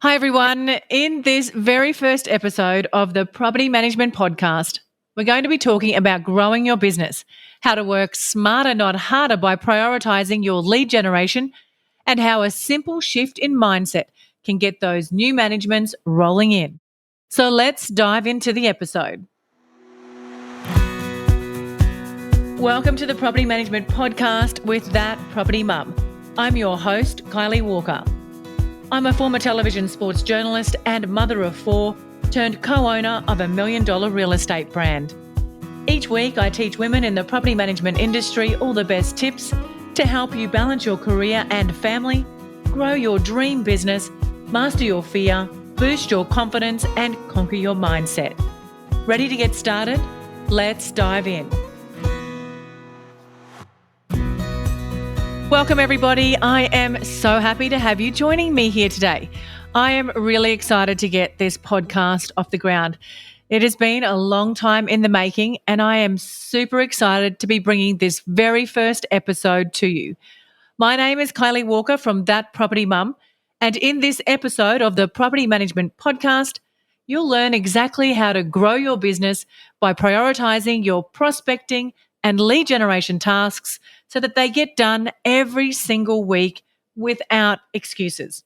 Hi, everyone. In this very first episode of the Property Management Podcast, we're going to be talking about growing your business, how to work smarter, not harder by prioritizing your lead generation, and how a simple shift in mindset can get those new managements rolling in. So let's dive into the episode. Welcome to the Property Management Podcast with That Property Mum. I'm your host, Kylie Walker. I'm a former television sports journalist and mother of four, turned co-owner of $1 million real estate brand. Each week, I teach women in the property management industry all the best tips to help you balance your career and family, grow your dream business, master your fear, boost your confidence, and conquer your mindset. Ready to get started? Let's dive in. Welcome, everybody. I am so happy to have you joining me here today. I am really excited to get this podcast off the ground. It has been a long time in the making, and I am super excited to be bringing this very first episode to you. My name is Kylie Walker from That Property Mum, and in this episode of the Property Management Podcast, you'll learn exactly how to grow your business by prioritizing your prospecting and lead generation tasks so that they get done every single week without excuses.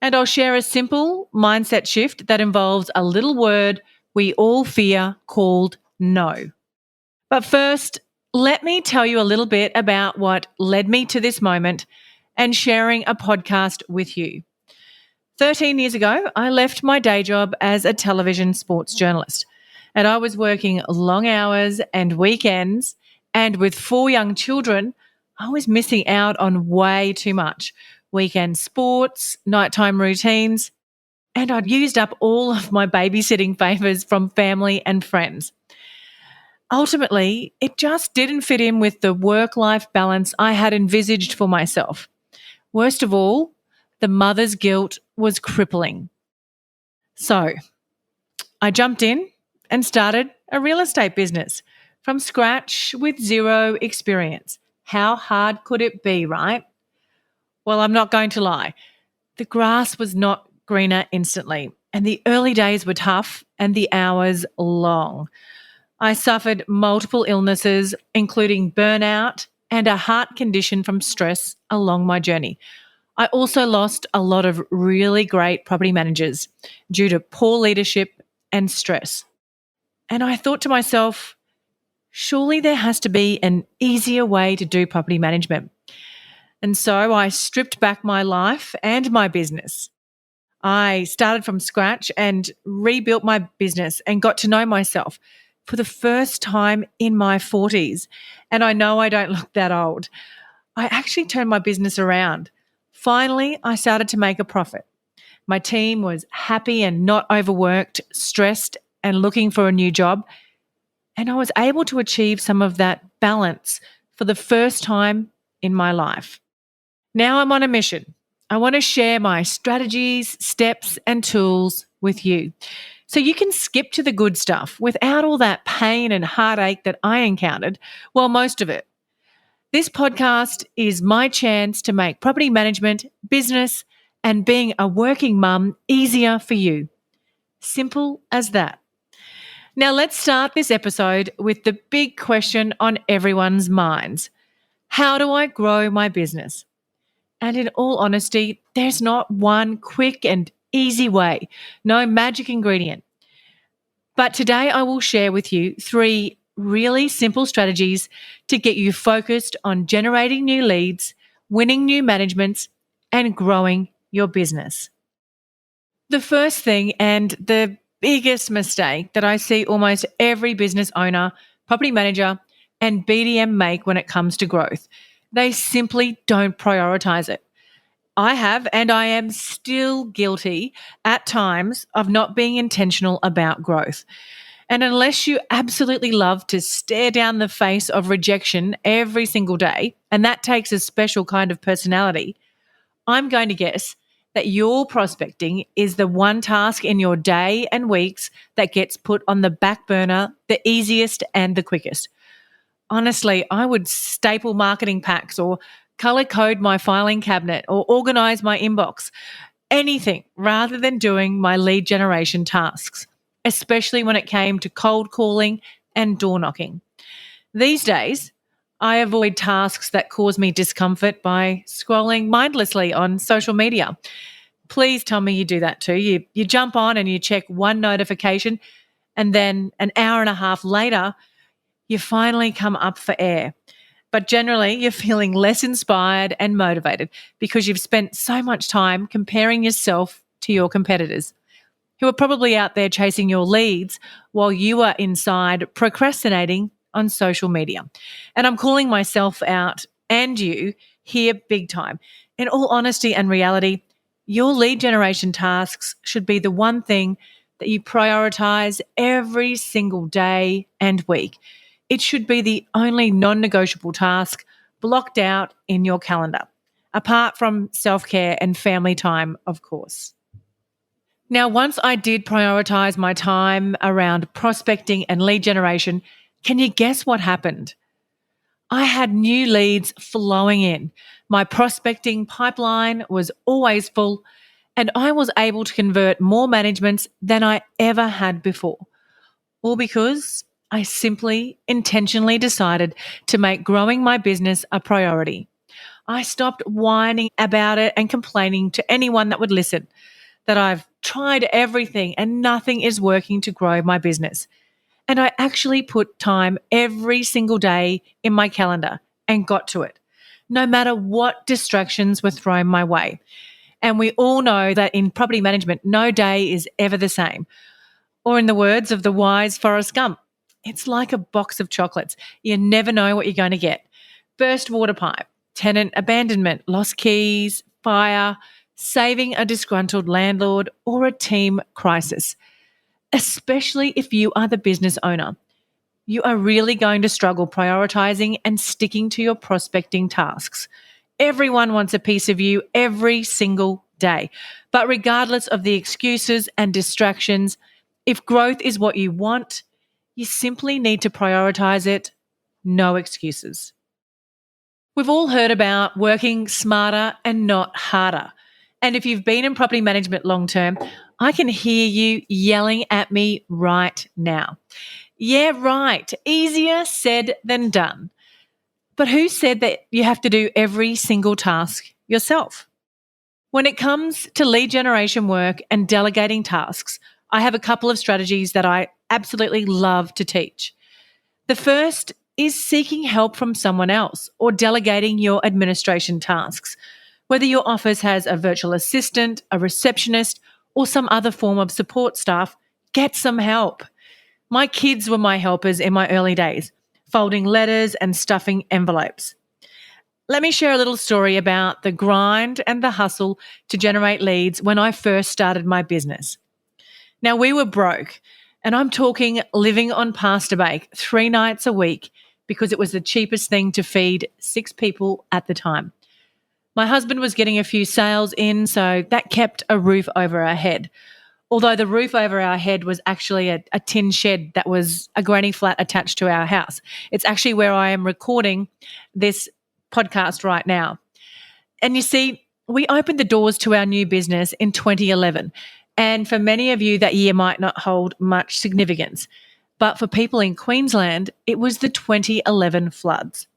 And I'll share a simple mindset shift that involves a little word we all fear called no. But first, let me tell you a little bit about what led me to this moment and sharing a podcast with you. 13 years ago, I left my day job as a television sports journalist, and I was working long hours and weekends, and with 4 young children, I was missing out on way too much. Weekend sports, nighttime routines, and I'd used up all of my babysitting favours from family and friends. Ultimately, it just didn't fit in with the work-life balance I had envisaged for myself. Worst of all, the mother's guilt was crippling. So I jumped in and started a real estate business from scratch with zero experience. How hard could it be, right? Well, I'm not going to lie. The grass was not greener instantly, and the early days were tough and the hours long. I suffered multiple illnesses, including burnout and a heart condition from stress along my journey. I also lost a lot of really great property managers due to poor leadership and stress. And I thought to myself, surely there has to be an easier way to do property management. And so I stripped back my life and my business. I started from scratch and rebuilt my business and got to know myself for the first time in my 40s. And I know I don't look that old. I actually turned my business around. Finally, I started to make a profit. My team was happy and not overworked, stressed, and looking for a new job. And I was able to achieve some of that balance for the first time in my life. Now I'm on a mission. I want to share my strategies, steps, and tools with you so you can skip to the good stuff without all that pain and heartache that I encountered, well, most of it. This podcast is my chance to make property management, business, and being a working mum easier for you. Simple as that. Now let's start this episode with the big question on everyone's minds. How do I grow my business? And in all honesty, there's not one quick and easy way, no magic ingredient. But today I will share with you 3 really simple strategies to get you focused on generating new leads, winning new managements, and growing your business. The first thing, and the biggest mistake that I see almost every business owner, property manager, and BDM make when it comes to growth, they simply don't prioritize it. I have, and I am still guilty at times of not being intentional about growth. And unless you absolutely love to stare down the face of rejection every single day, and that takes a special kind of personality, I'm going to guess that your prospecting is the one task in your day and weeks that gets put on the back burner the easiest and the quickest. Honestly, I would staple marketing packs or color code my filing cabinet or organize my inbox. anything rather than doing my lead generation tasks, especially when it came to cold calling and door knocking. These days, I avoid tasks that cause me discomfort by scrolling mindlessly on social media. Please tell me you do that too. You jump on and you check one notification, and then an hour and a half later, you finally come up for air. But generally, you're feeling less inspired and motivated because you've spent so much time comparing yourself to your competitors, who are probably out there chasing your leads while you are inside procrastinating on social media. And I'm calling myself out and you here big time. In all honesty and reality, your lead generation tasks should be the one thing that you prioritize every single day and week. It should be the only non negotiable task blocked out in your calendar, apart from self care and family time, of course. Now, once I did prioritize my time around prospecting and lead generation, can you guess what happened? I had new leads flowing in. My prospecting pipeline was always full, and I was able to convert more managements than I ever had before. All because I simply intentionally decided to make growing my business a priority. I stopped whining about it and complaining to anyone that would listen that I've tried everything and nothing is working to grow my business. And I actually put time every single day in my calendar and got to it, no matter what distractions were thrown my way. And we all know that in property management, no day is ever the same. Or in the words of the wise Forrest Gump, it's like a box of chocolates. You never know what you're going to get. Burst water pipe, tenant abandonment, lost keys, fire, saving a disgruntled landlord, or a team crisis. Especially if you are the business owner, you are really going to struggle prioritizing and sticking to your prospecting tasks. Everyone wants a piece of you every single day. But regardless of the excuses and distractions, if growth is what you want, you simply need to prioritize it. No excuses. We've all heard about working smarter and not harder. And if you've been in property management long term, I can hear you yelling at me right now. Yeah, right. Easier said than done. But who said that you have to do every single task yourself? When it comes to lead generation work and delegating tasks, I have a couple of strategies that I absolutely love to teach. The first is seeking help from someone else or delegating your administration tasks. Whether your office has a virtual assistant, a receptionist, or some other form of support staff, get some help. My kids were my helpers in my early days, folding letters and stuffing envelopes. Let me share a little story about the grind and the hustle to generate leads when I first started my business. Now, we were broke, and I'm talking living on pasta bake 3 nights a week because it was the cheapest thing to feed 6 people at the time. My husband was getting a few sales in, so that kept a roof over our head. Although the roof over our head was actually a tin shed that was a granny flat attached to our house. It's actually where I am recording this podcast right now. And you see, we opened the doors to our new business in 2011. And for many of you, that year might not hold much significance. But for people in Queensland, it was the 2011 floods.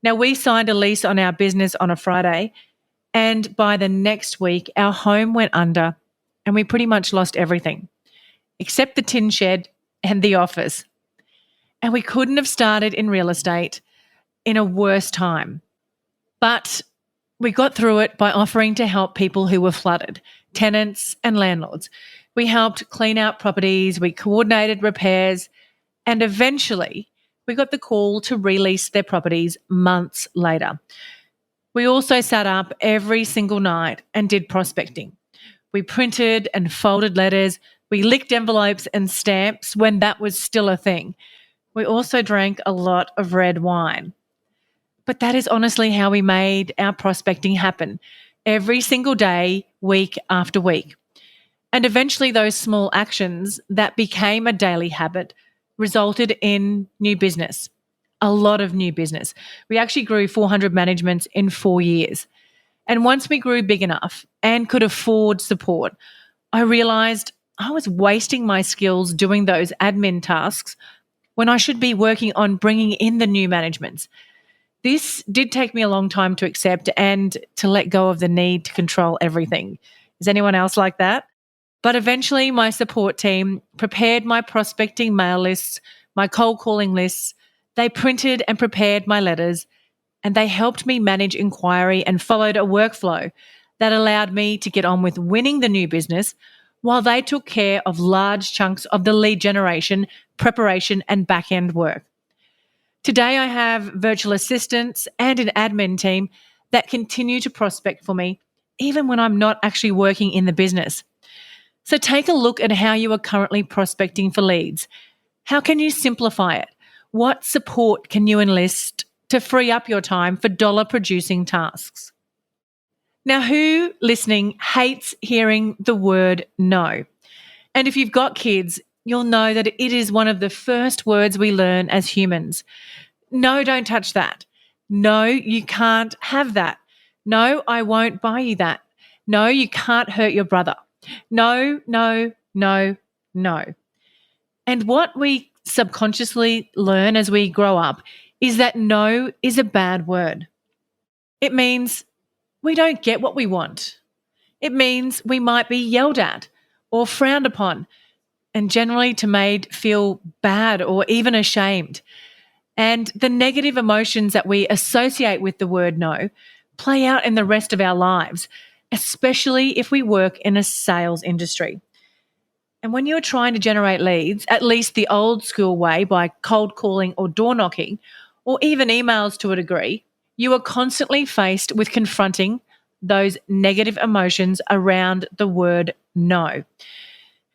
Now, we signed a lease on our business on a Friday, and by the next week, our home went under and we pretty much lost everything, except the tin shed and the office. And we couldn't have started in real estate in a worse time. But we got through it by offering to help people who were flooded, tenants and landlords. We helped clean out properties, we coordinated repairs, and eventually we got the call to release their properties months later. We also sat up every single night and did prospecting. We printed and folded letters. We licked envelopes and stamps when that was still a thing. We also drank a lot of red wine. But that is honestly how we made our prospecting happen every single day, week after week. And eventually those small actions that became a daily habit resulted in new business, a lot of new business. We actually grew 400 managements in 4 years. And once we grew big enough and could afford support, I realized I was wasting my skills doing those admin tasks when I should be working on bringing in the new managements. This did take me a long time to accept and to let go of the need to control everything. Is anyone else like that? But eventually, my support team prepared my prospecting mail lists, my cold calling lists. They printed and prepared my letters, and they helped me manage inquiry and followed a workflow that allowed me to get on with winning the new business while they took care of large chunks of the lead generation, preparation, and back end work. Today, I have virtual assistants and an admin team that continue to prospect for me, even when I'm not actually working in the business. So take a look at how you are currently prospecting for leads. How can you simplify it? What support can you enlist to free up your time for dollar producing tasks? Now, who listening hates hearing the word no? And if you've got kids, you'll know that it is one of the first words we learn as humans. No, don't touch that. No, you can't have that. No, I won't buy you that. No, you can't hurt your brother. No, no, no, no. And what we subconsciously learn as we grow up is that no is a bad word. It means we don't get what we want. It means we might be yelled at or frowned upon and generally to made feel bad or even ashamed. And the negative emotions that we associate with the word no play out in the rest of our lives, especially if we work in a sales industry. And when you're trying to generate leads, at least the old school way by cold calling or door knocking, or even emails to a degree, you are constantly faced with confronting those negative emotions around the word no.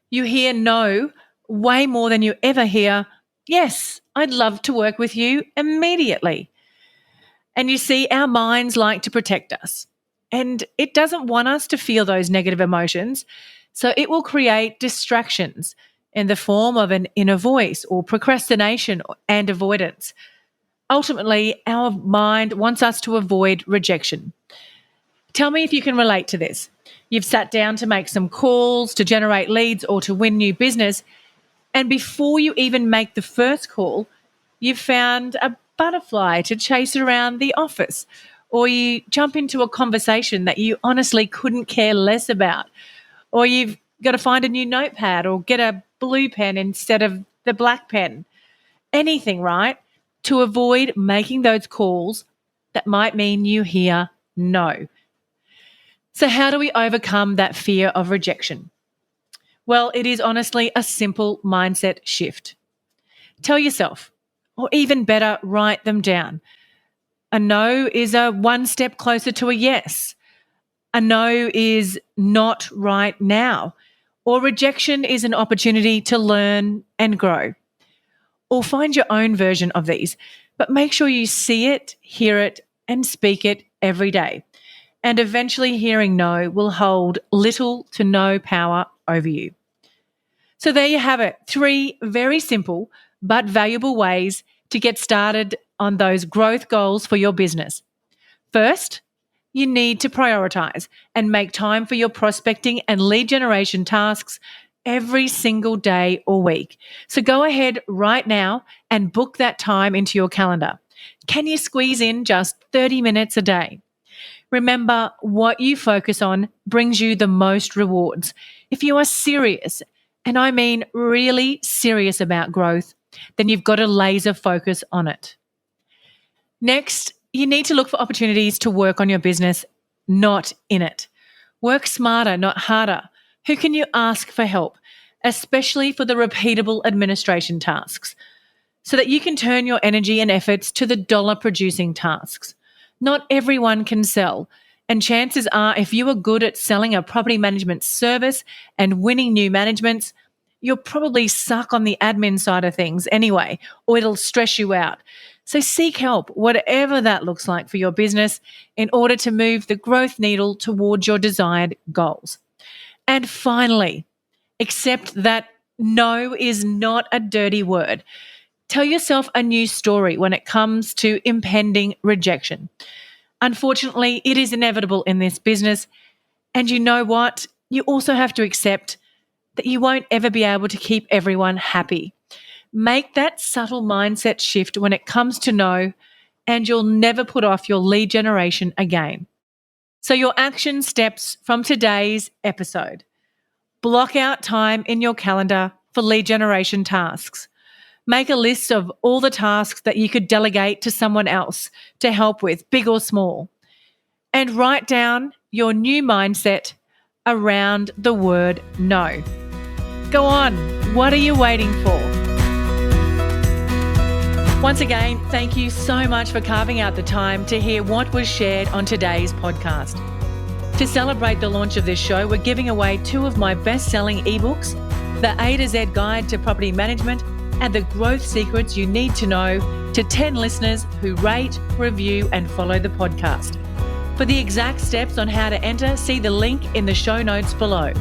You hear no way more than you ever hear, yes, I'd love to work with you immediately. And you see, our minds like to protect us, and it doesn't want us to feel those negative emotions. So it will create distractions in the form of an inner voice or procrastination and avoidance. Ultimately, our mind wants us to avoid rejection. Tell me if you can relate to this. You've sat down to make some calls, to generate leads, or to win new business. And before you even make the first call, you've found a butterfly to chase around the office, or you jump into a conversation that you honestly couldn't care less about, or you've got to find a new notepad or get a blue pen instead of the black pen. Anything, right? To avoid making those calls that might mean you hear no. So, how do we overcome that fear of rejection? Well, it is honestly a simple mindset shift. Tell yourself, or even better, write them down. A no is a one step closer to a yes. A no is not right now. Or rejection is an opportunity to learn and grow. Or find your own version of these, but make sure you see it, hear it, and speak it every day. And eventually, hearing no will hold little to no power over you. So, there you have it, 3 very simple but valuable ways to get started on those growth goals for your business. First, you need to prioritize and make time for your prospecting and lead generation tasks every single day or week. So go ahead right now and book that time into your calendar. Can you squeeze in just 30 minutes a day? Remember, what you focus on brings you the most rewards. If you are serious, and I mean really serious about growth, then you've got to laser focus on it. Next, you need to look for opportunities to work on your business, not in it. Work smarter, not harder. Who can you ask for help, especially for the repeatable administration tasks, so that you can turn your energy and efforts to the dollar producing tasks? Not everyone can sell, and chances are if you are good at selling a property management service and winning new managements, you'll probably suck on the admin side of things anyway, or it'll stress you out. So seek help, whatever that looks like for your business, in order to move the growth needle towards your desired goals. And finally, accept that no is not a dirty word. Tell yourself a new story when it comes to impending rejection. Unfortunately, it is inevitable in this business. And you know what? You also have to accept that you won't ever be able to keep everyone happy. Make that subtle mindset shift when it comes to no, and you'll never put off your lead generation again. So, your action steps from today's episode: block out time in your calendar for lead generation tasks. Make a list of all the tasks that you could delegate to someone else to help with, big or small. And write down your new mindset around the word no. Go on, what are you waiting for? Once again, thank you so much for carving out the time to hear what was shared on today's podcast. To celebrate the launch of this show, we're giving away 2 of my best-selling ebooks, The A to Z Guide to Property Management and The Growth Secrets You Need to Know, to 10 listeners who rate, review, and follow the podcast. For the exact steps on how to enter, see the link in the show notes below.